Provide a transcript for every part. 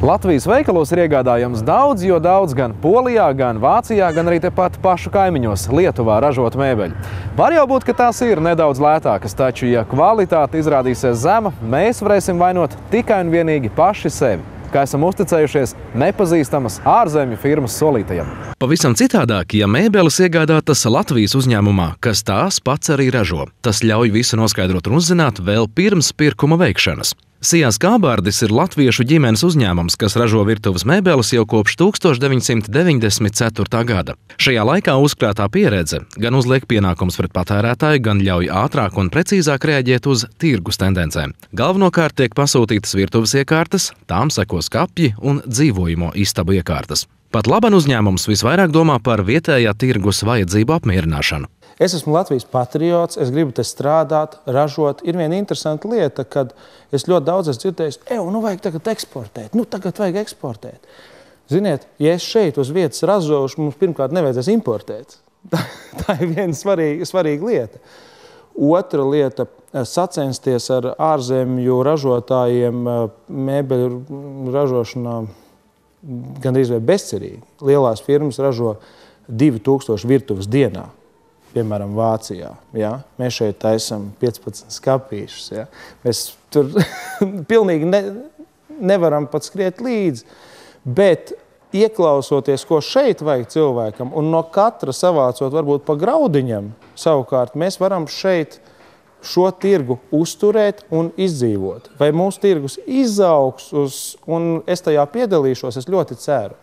Latvijas veikalos ir iegādājams daudz, jo daudz gan Polijā, gan Vācijā, gan arī tepat pašu kaimiņos Lietuvā ražot mēbeļu. Var jau būt, ka tās ir nedaudz lētākas, taču, ja kvalitāte izrādīsies zema, mēs varēsim vainot tikai un vienīgi paši sevi, kā esam uzticējušies nepazīstamas ārzemju firmas solītajam. Pavisam citādāk, ja mēbeles iegādātas Latvijas uzņēmumā, kas tās pats arī ražo. Tas ļauj visu noskaidrot un uzzināt vēl pirms pirkuma veikšanas. Sijā Skābārdis ir latviešu ģimenes uzņēmums, kas ražo virtuves mēbeles jau kopš 1994. gada. Šajā laikā uzkrātā pieredze gan uzliek pienākums pret patērētāju, gan ļauj ātrāk un precīzāk reaģēt uz tirgus tendencēm. Galvenokārt tiek pasūtītas virtuves iekārtas, tām seko skapji un dzīvojamo istabu iekārtas. Pat laban uzņēmums visvairāk domā par vietējā tirgus vajadzību apmierināšanu. Es esmu Latvijas patriots, es gribu te strādāt, ražot. Ir viena interesanta lieta, kad es ļoti daudz esmu dzirdējis, vajag tagad eksportēt, tagad vajag eksportēt. Ziniet, ja es šeit uz vietas ražošu, mums pirmkārt nevajadzēs importēt. Tā ir viena svarīga lieta. Otra lieta - sacensties ar ārzemju ražotājiem mēbeļu ražošanā gandrīz vai bezcerīgi. Lielās firmas ražo 2000 virtuves dienā. Piemēram, Vācijā. Ja? Mēs šeit taisam 15 skapīšus. Ja? Mēs tur pilnīgi nevaram pat skriet līdzi. Bet ieklausoties, ko šeit vajag cilvēkam, un no katra savācot varbūt pa graudiņam, savukārt mēs varam šeit šo tirgu uzturēt un izdzīvot. Vai mūsu tirgus izaugs, un es tajā piedalīšos, es ļoti ceru.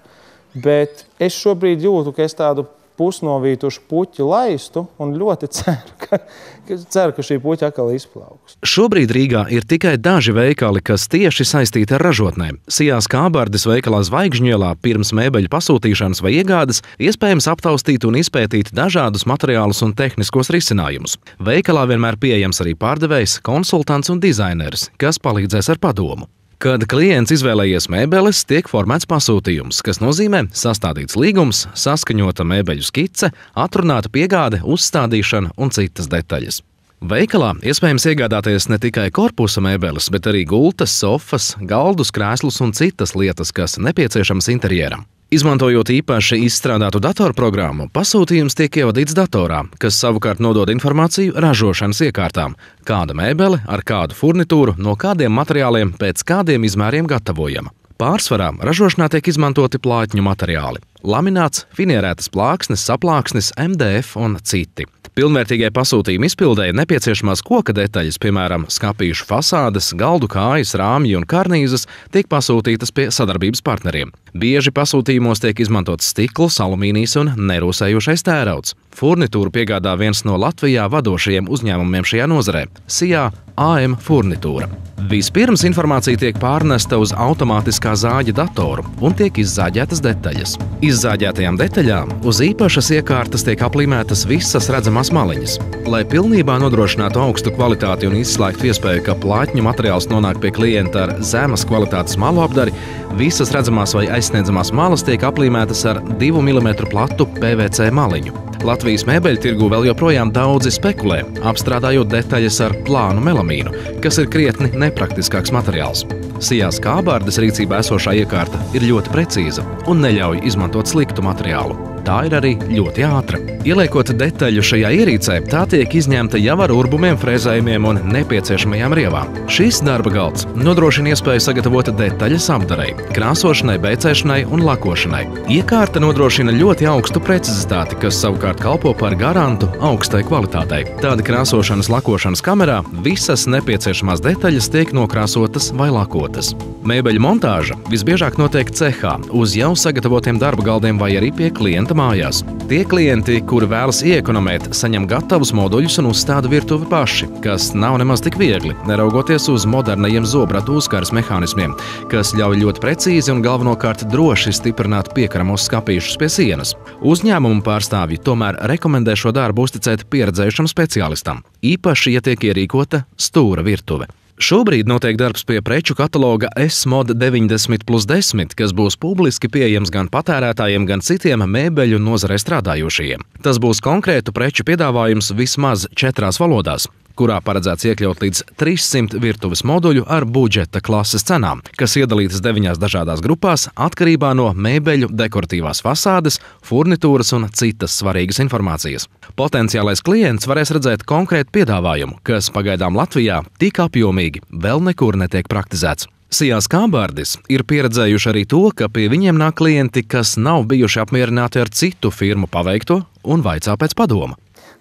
Bet es šobrīd jūtu, ka es tādu pusnovītušu puķi laistu un ļoti ceru, ka šī puķa atkal izplauks. Šobrīd Rīgā ir tikai daži veikali, kas tieši saistīti ar ražotnēm. Sijā Skābārdis veikalā Zvaigžņielā pirms mēbeļu pasūtīšanas vai iegādes iespējams aptaustīt un izpētīt dažādus materiālus un tehniskos risinājumus. Veikalā vienmēr pieejams arī pārdevējs, konsultants un dizaineris, kas palīdzēs ar padomu. Kad klients izvēlējies mēbeles, tiek formēts pasūtījums, kas nozīmē sastādīts līgums, saskaņota mēbeļu skice, atrunāta piegāde, uzstādīšana un citas detaļas. Veikalā iespējams iegādāties ne tikai korpusa mēbeles, bet arī gultas, sofas, galdus, krēslus un citas lietas, kas nepieciešamas interjeram. Izmantojot īpaši izstrādātu datorprogrammu, pasūtījums tiek ievadīts datorā, kas savukārt nodod informāciju ražošanas iekārtām, kāda mēbele, ar kādu furnitūru, no kādiem materiāliem, pēc kādiem izmēriem gatavojama. Pārsvarā ražošanā tiek izmantoti plātņu materiāli – lamināts, finierētas plāksnes, saplāksnes, MDF un citi. Pilnvērtīgai pasūtījuma izpildēji nepieciešamās koka detaļas, piemēram, skapīšu fasādes, galdu kājas, rāmji un karnīzes, tiek pasūtītas pie sadarbības partneriem. Bieži pasūtījumos tiek izmantots stikls, alumīnijs un nerūsējošais tērauds. Furnitūru piegādā viens no Latvijā vadošajiem uzņēmumiem šajā nozarē – Sijā AM Furnitūra. Vispirms informācija tiek pārnesta uz automātiskā zāģa datoru un tiek izzāģētas detaļas. Izzāģētajām detaļām uz īpašas iekārtas tiek aplīmētas visas redzamās maliņas. Lai pilnībā nodrošinātu augstu kvalitāti un izslēgtu iespēju, ka plātņu materiāls nonāk pie klienta ar zemes kvalitātes malu apdari, visas redzamās vai aizsniedzamās malas tiek aplīmētas ar 2 mm platu PVC maliņu. Latvijas mēbeļu tirgū vēl joprojām daudzi spekulē, apstrādājot detaļas ar plānu melamīnu, kas ir krietni nepraktiskāks materiāls. Sijā Skābārdis rīcībā esošā iekārta ir ļoti precīza un neļauj izmantot sliktu materiālu. Tā ir arī ļoti ātra. Ieliekot detaļu šajā ierīcē, tā tiek izņemta jau ar urbumiem, frēzējumiem un nepieciešamajām rievām. Šis darba galds nodrošina iespēju sagatavot detaļas apdarei, krāsošanai, beicēšanai un lakošanai. Iekārta nodrošina ļoti augstu precizitāti, kas savukārt kalpo par garantu augstai kvalitātei. Tāda krāsošanas lakošanas kamerā visas nepieciešamās detaļas tiek nokrāsotas vai lakotas. Mēbeļu montāža visbiežāk notiek cehā, uz jau sagatavotiem darba galdiem vai arī pie klienta mājās. Tie klienti, kuri vēlas iekonomēt, saņem gatavus moduļus un uzstāda virtuvi paši, kas nav nemaz tik viegli, neraugoties uz modernajiem zobratu uzkaras mehānismiem, kas ļauj ļoti precīzi un galvenokārt droši stiprināt piekaramos skapīšus pie sienas. Uzņēmumu pārstāvji tomēr rekomendē šo darbu uzticēt pieredzējušam speciālistam, īpaši, ja tiek ierīkota stūra virtuve. Šobrīd notiek darbs pie preču kataloga S-Mod 90+10, kas būs publiski pieejams gan patērētājiem, gan citiem mēbeļu nozarē strādājošajiem. Tas būs konkrētu preču piedāvājums vismaz 4 valodās. kurā paredzēts iekļaut līdz 300 virtuves moduļu ar budžeta klases cenām, kas iedalītas 9 dažādās grupās atkarībā no mēbeļu, dekoratīvās fasādes, furnitūras un citas svarīgas informācijas. Potenciālais klients varēs redzēt konkrētu piedāvājumu, kas pagaidām Latvijā tik apjomīgi vēl nekur netiek praktizēts. Sijās Kābārdis ir pieredzējuši arī to, ka pie viņiem nāk klienti, kas nav bijuši apmierināti ar citu firmu paveikto un vaicā pēc padoma.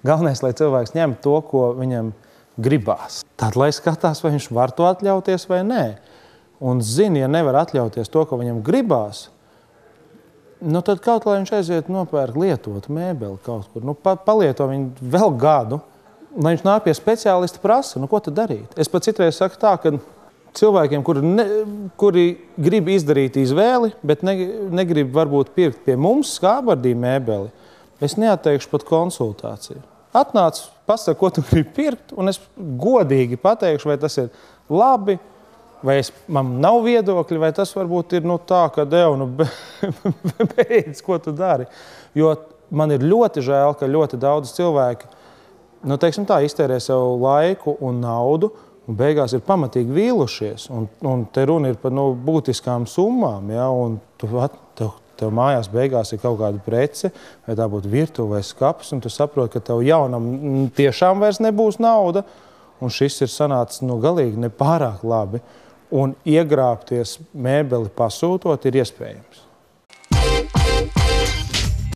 Galvenais, lai cilvēks ņem to, ko viņam gribās. Tad, lai skatās, vai viņš var to atļauties vai nē. Un zini, ja nevar atļauties to, ko viņam gribās, nu tad kaut lai viņš aiziet nopērk lietotu mēbeli kaut kur. Nu, palieto viņu vēl gadu, lai viņš nāk pie speciālista prasa, nu ko tad darīt? Es pat citreiz saku tā, ka cilvēkiem, kuri grib izdarīt izvēli, bet negrib varbūt pirkt pie mums Kābardī mēbeli, es neatteikšu pat konsultāciju. Atnāc, pasaka, ko tu gribi pirkt, un es godīgi pateikšu, vai tas ir labi, vai man nav viedokļi, vai tas varbūt ir tā, ka beidz, ko tu dari. Jo man ir ļoti žēl, ka ļoti daudz cilvēki, teiksim tā, iztērē savu laiku un naudu, un beigās ir pamatīgi vīlušies. Un te runa ir par būtiskām summām, ja, un tev mājās beigās ir kaut kāda prece, vai tā būtu virtuve vai skapis, un tu saproti, ka tev jaunam tiešām vairs nebūs nauda, un šis ir sanācis galīgi nepārāk labi, un iegrābties mēbeli pasūtot ir iespējams.